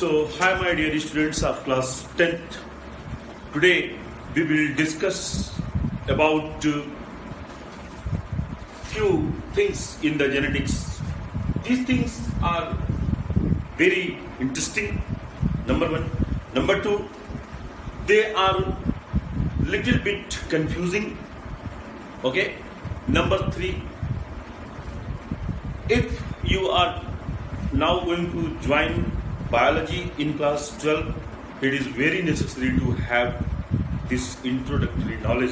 Hi my dear students of class 10th. Today we will discuss about few things in the genetics. These things are very interesting. Number one. Number two, they are little bit confusing. Okay. Number three, if you are now going to join biology in class 12, it is very necessary to have this introductory knowledge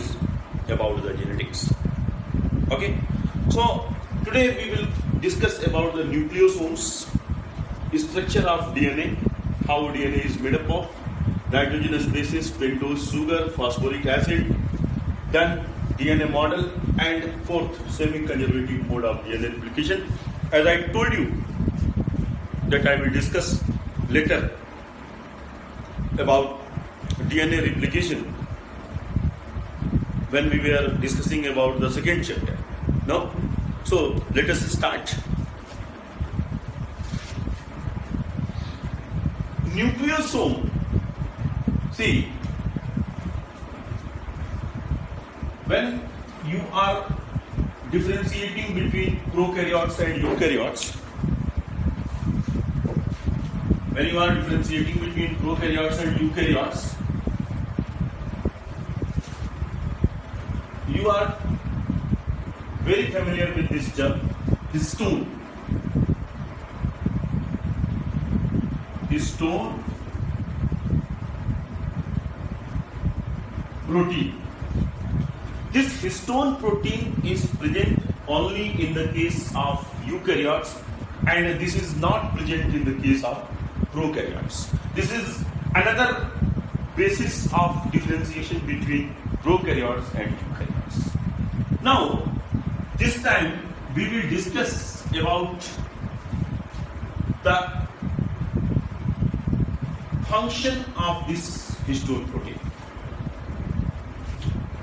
about the genetics. Okay, so today we will discuss about the nucleosomes, structure of DNA, how DNA is made up of, nitrogenous bases, pentose sugar, phosphoric acid, then DNA model, and fourth, semi-conservative mode of DNA replication. As I told you that I will discuss later about DNA replication when we were discussing about the second chapter. No? So let us start. Nucleosome. See, when you are differentiating between prokaryotes and eukaryotes, you are very familiar with this term, histone. Histone protein. This histone protein is present only in the case of eukaryotes, and this is not present in the case of prokaryotes. This is another basis of differentiation between prokaryotes and eukaryotes. Now, this time we will discuss about the function of this histone protein.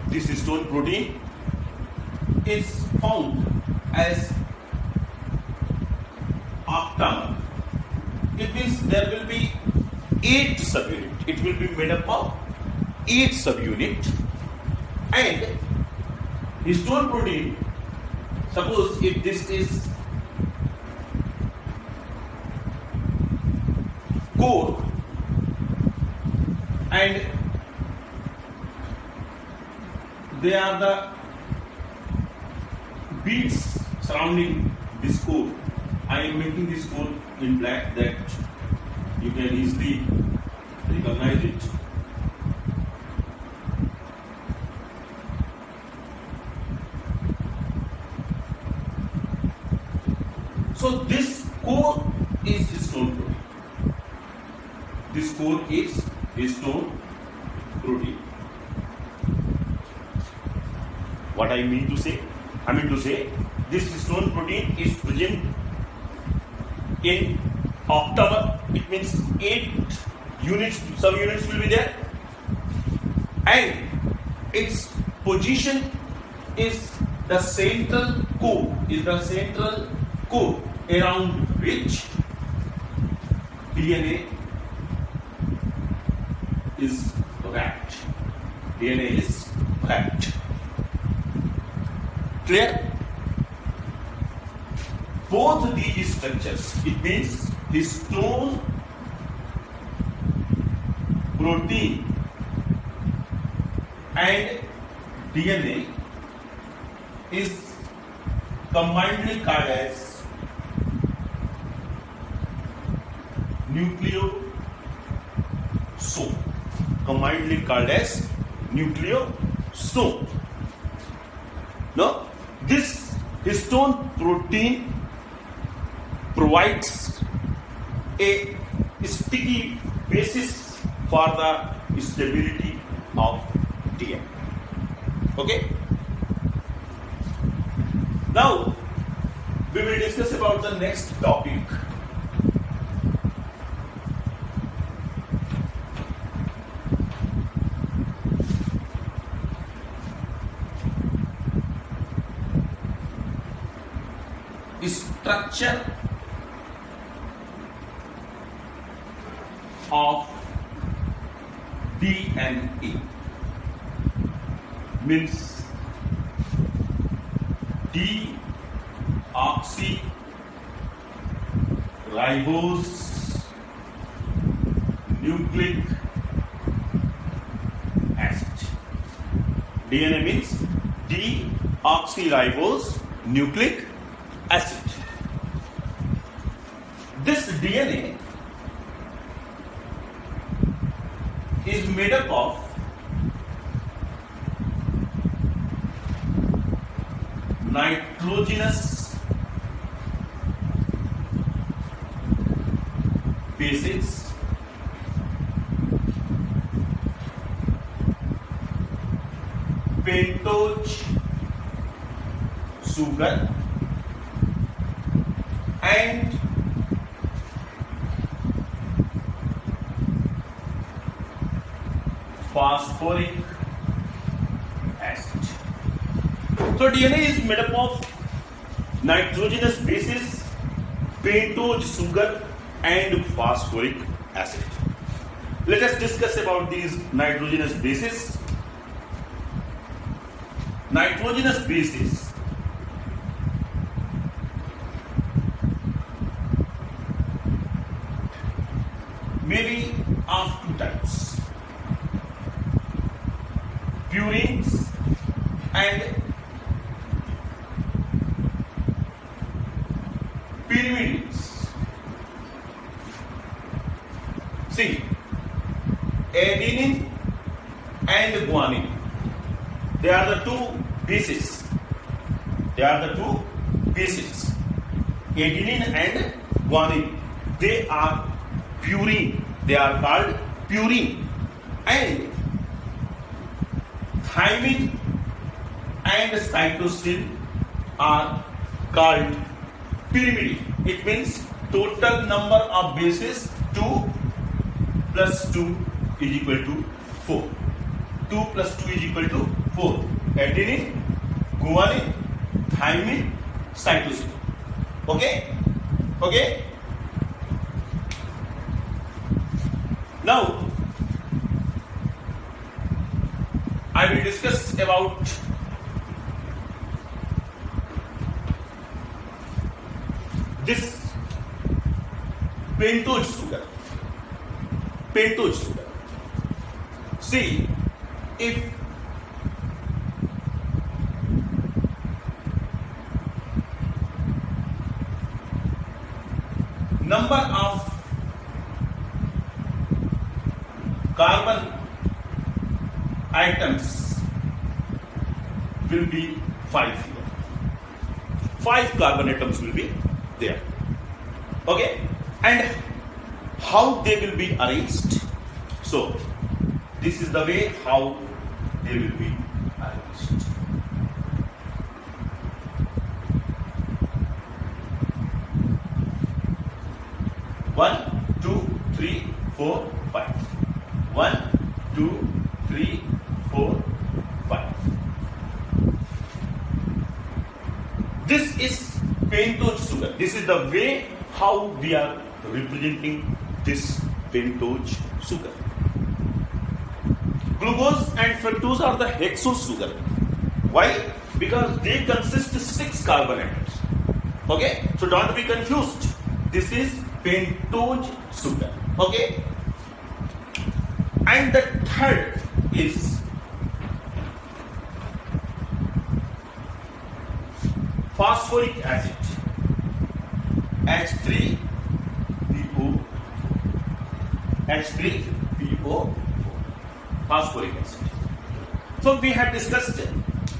This histone protein is found as octamer. It means there will be 8 subunits. It will be made up of 8 subunits. And histone protein, suppose if this is core and they are the beads surrounding this core. I am making this core in black that you can easily recognize it. So this core is histone protein. This core is histone protein. What I mean to say? I mean to say this histone protein is present in octamer. It means 8 units, subunits will be there, and its position is the central core, around which DNA is wrapped. DNA is wrapped. Clear? Both these structures, it means histone protein and DNA is combinedly called as nucleosome. Combinedly called as nucleosome. Now, this histone protein provides a sticky basis for the stability of DNA. Okay? Now, we will discuss about the next topic. Structure of DNA means deoxyribose nucleic acid. DNA means deoxyribose nucleic acid. This DNA is made up of nitrogenous bases, pentose sugar, and phosphoric acid. So DNA is made up of nitrogenous bases, pentose sugar, and phosphoric acid. Let us discuss about these nitrogenous bases. Nitrogenous bases may be of two types: purines and pyrimidines. See, adenine and guanine, they are the two bases. Adenine and guanine, they are purine. They are called purine. And thymine and cytosine are called pyrimidine. It means total number of bases 2 plus 2 is equal to 4. 2 plus 2 is equal to 4. Adenine, guanine, thymine, cytosine. Okay? Now, I will discuss about this pentose sugar. See, if number of carbon atoms will be 5 here. 5 carbon atoms will be there. Okay? And how they will be arranged? So, this is the way how they will be arranged. One, two, three, four, 5. 1, 2, 3, 4, 5. This is pentose sugar. This is the way how we are representing this pentose sugar. Glucose and fructose are the hexose sugar. Why? Because they consist of 6 carbon atoms. Okay? So don't be confused. This is pentose sugar. Okay? And the third is phosphoric acid, H3PO4, phosphoric acid. So we have discussed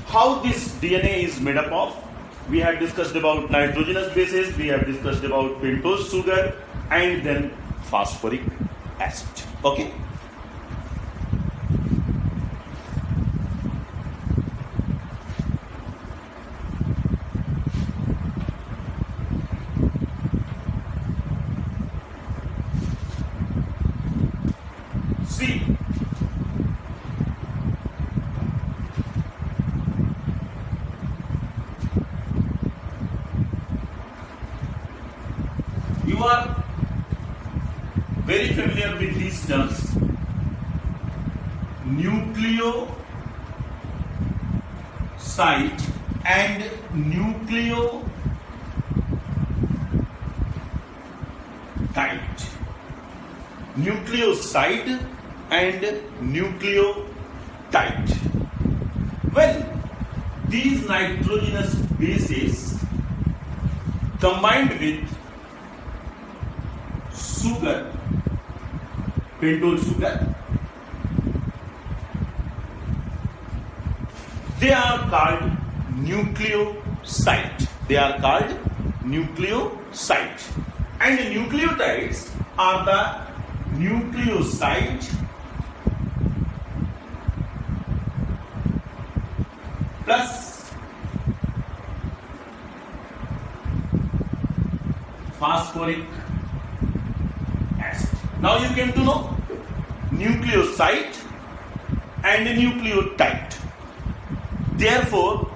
how this DNA is made up of. We have discussed about nitrogenous bases, we have discussed about pentose sugar, and then phosphoric acid. Okay? See, you are very familiar with these terms. Nucleoside and nucleotide. Nucleoside and nucleotide. Well, these nitrogenous bases combined with sugar, pentose sugar, they are called nucleoside. They are called nucleoside. And the nucleotides are the nucleoside plus phosphoric acid. Now you came to know nucleoside and nucleotide. Therefore,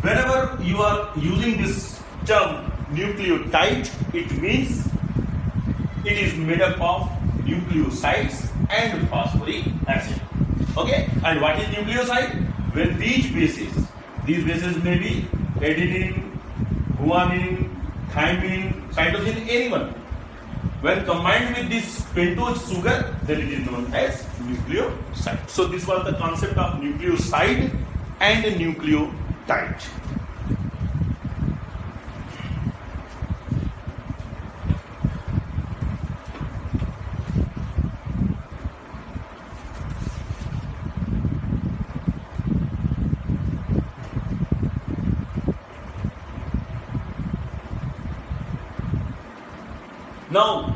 whenever you are using this term nucleotide, it means it is made up of nucleosides and phosphoric acid. Okay? And what is nucleoside? When these bases may be adenine, guanine, thymine, cytosine, anyone. When combined with this pentose sugar, then it is known as nucleoside. So this was the concept of nucleoside and nucleotide. Now,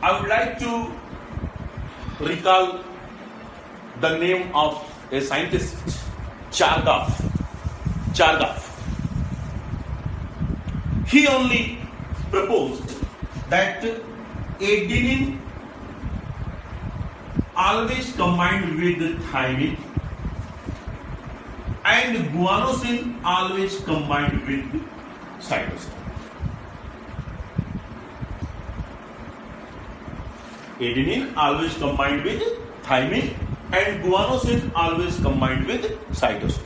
I would like to recall the name of a scientist, Chargaff. He only proposed that adenine always combined with thymine and guanosine always combined with cytosine. Adenine always combined with thymine and guanosine always combined with cytosine.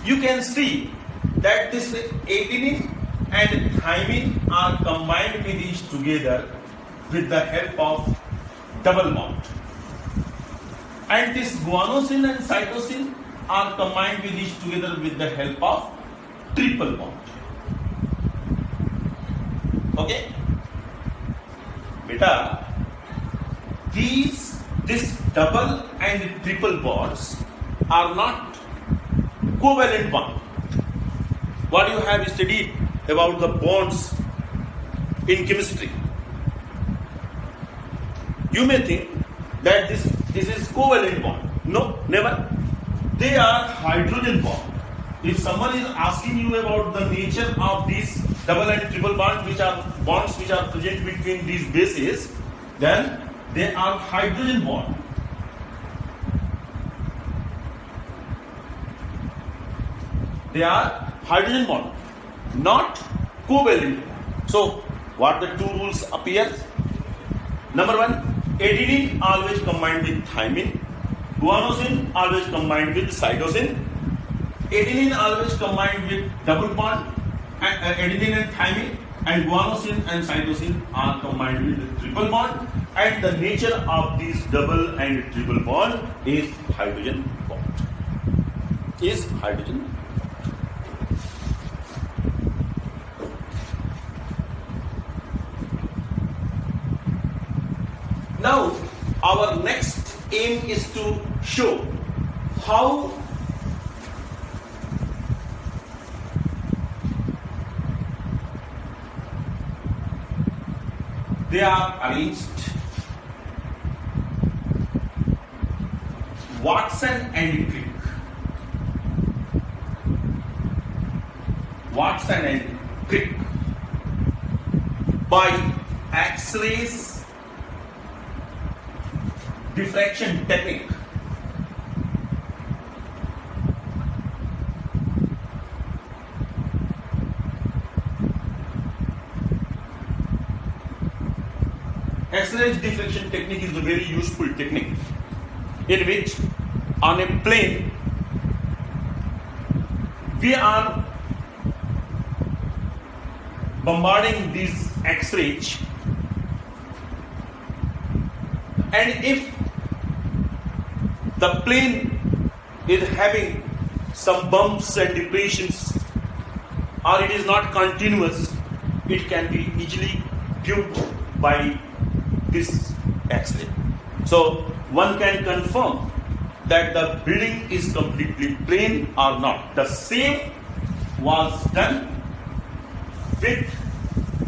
You can see that this adenine and thymine are combined with each together with the help of double bond. And this guanosine and cytosine are combined with each together with the help of triple bond. Okay? Beta, this double and triple bonds are not covalent bond. What you have studied about the bonds in chemistry, you may think that this is covalent bond. No, never. They are hydrogen bond. If someone is asking you about the nature of these double and triple bonds which are present between these bases, then they are hydrogen bond. They are hydrogen bond, not covalent. So, what the two rules appear? Number one, adenine always combined with thymine. Guanosine always combined with cytosine. Adenine always combined with double bond, adenine and thymine, and guanosine and cytosine are combined with triple bond. And the nature of these double and triple bond is hydrogen bond. Now, our next aim is to show how they are arranged. Watson and Crick by X-rays diffraction technique. X-ray diffraction technique is a very useful technique in which on a plane we are bombarding these X-rays, and if the plane is having some bumps and depressions, or it is not continuous, it can be easily viewed by this X-ray. So one can confirm that the building is completely plain or not. The same was done with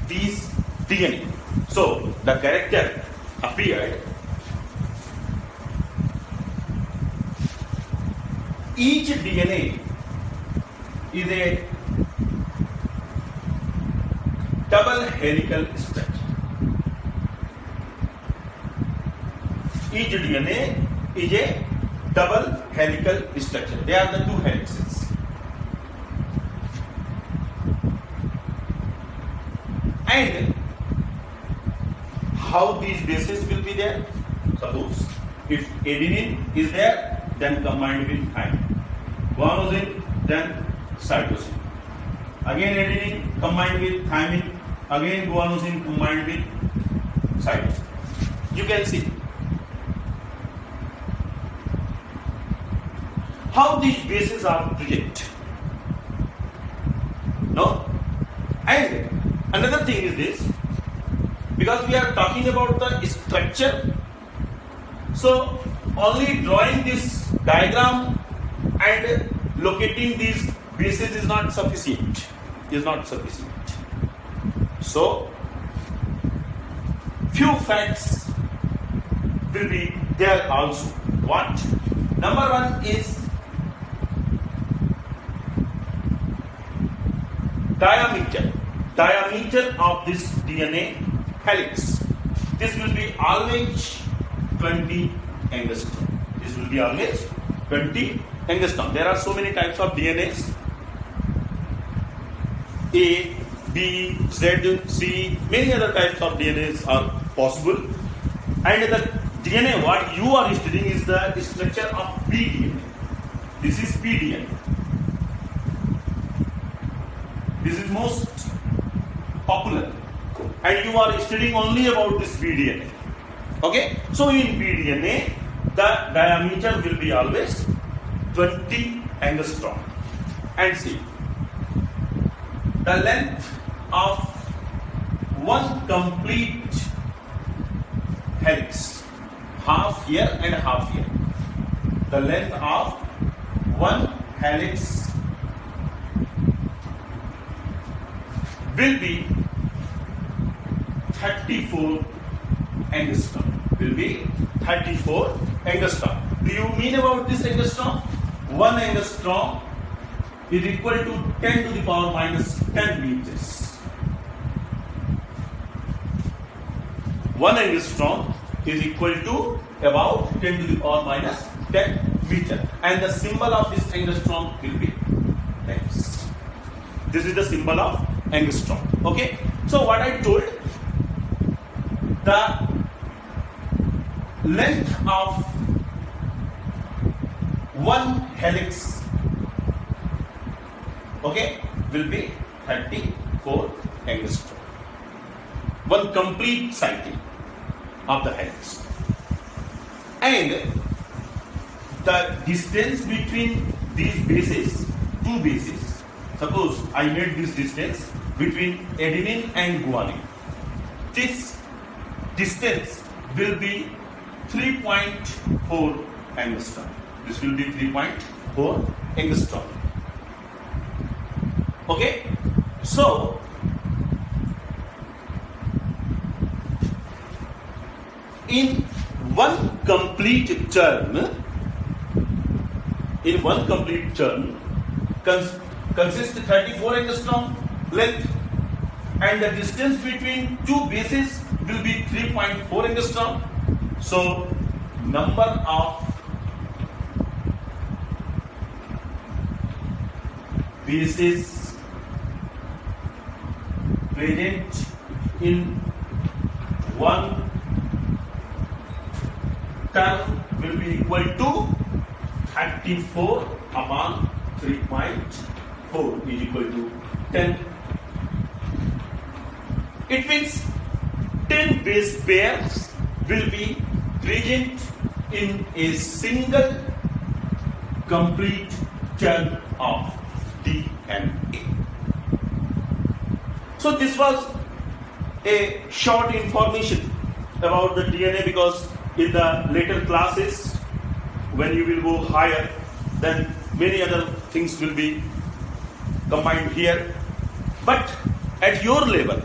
these DNA. So the character appeared. Each DNA is a double helical structure. Each DNA is a double helical structure. They are the two helices. And how these bases will be there? Suppose if adenine is there, then combined with thymine. Guanosine, then cytosine. Again adenine combined with thymine. Again guanosine combined with cytosine. You can see how these bases are present. No? And another thing is this, because we are talking about the structure, so only drawing this diagram and locating these bases is not sufficient. So few facts will be there also. What? Number one is diameter of this DNA helix. This will be always 20 angstrom. This will be always 20 angstrom. There are so many types of DNAs. A, B, Z, C, many other types of DNAs are possible. And the DNA what you are studying is the structure of pDNA. This is pDNA. This is most popular, and you are studying only about this pDNA. Okay, so in pDNA, the diameter will be always 20 angstrom. And see, the length of one complete helix, half here and half here. The length of one helix will be 34 angstrom. Will be 34 angstrom. Do you mean about this angstrom? 1 angstrom is equal to 10 to the power minus 10 meters. 1 angstrom is equal to about 10 to the power minus 10 meter. And the symbol of this angstrom will be X. This is the symbol of angstrom. Okay, so what I told, the length of one helix, okay, will be 34 angstrom. One complete cycle of the helix. And the distance between these bases, two bases, suppose I made this distance between adenine and guanine. This distance will be 3.4 angstrom. This will be 3.4 angstrom. Okay, so in one complete turn, consists 34 angstrom length, and the distance between two bases will be 3.4 angstrom. So number of bases present in one term will be equal to 34 upon 3.4 is equal to 10. It means 10 base pairs will be present in a single complete chunk of DNA. So this was a short information about the DNA, because in the later classes, when you will go higher, then many other things will be combined here. But at your level,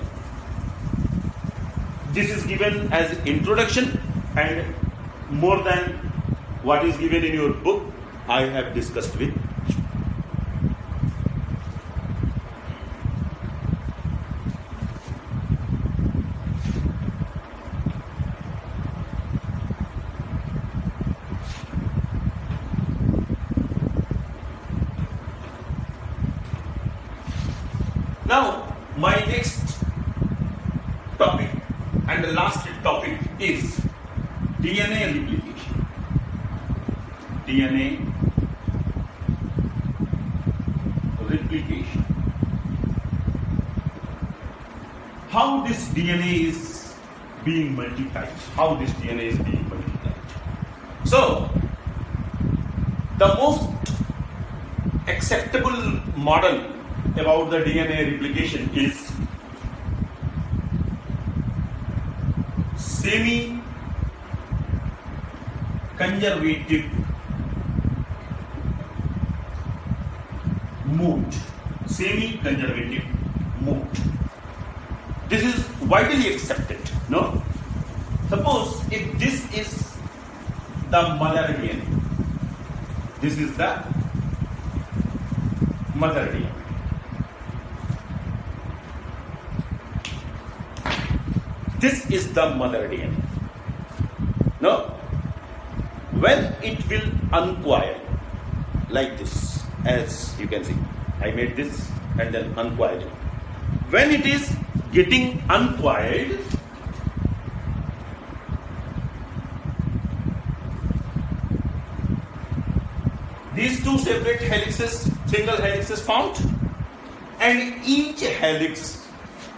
this is given as introduction, and more than what is given in your book, I have discussed with you. Now, my next topic and the last topic is DNA replication. DNA replication. How this DNA is being multiplied. So, the most acceptable model about the DNA replication is semi-conservative mode. This is widely accepted. No? Suppose if this is the mother DNA. This is the mother DNA. This is the mother DNA. No? When it will uncoil like this, as you can see, I made this and then uncoiled it. When it is getting uncoiled, these two separate helices, single helices found, and each helix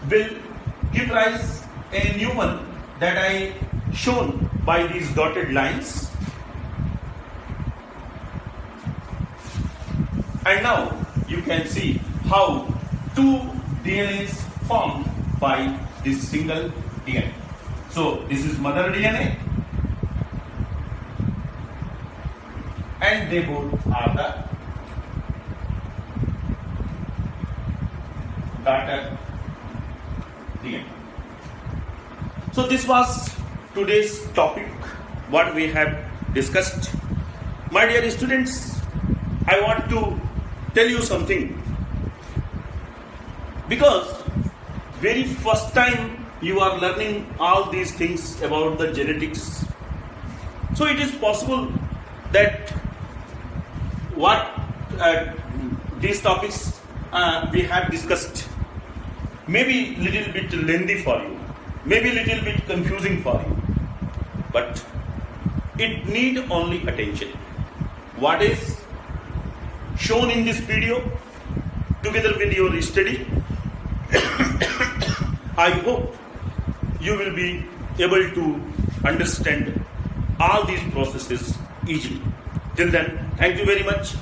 will give rise a new one that I shown by these dotted lines. And now you can see how two DNAs formed by this single DNA. So this is mother DNA, and they both are the daughter DNA. So this was today's topic, what we have discussed. My dear students, I want to tell you something, because very first time you are learning all these things about the genetics. So it is possible that what these topics we have discussed may be little bit lengthy for you, maybe little bit confusing for you, but it need only attention. What is shown in this video, together with your study, I hope you will be able to understand all these processes easily. Till then, thank you very much.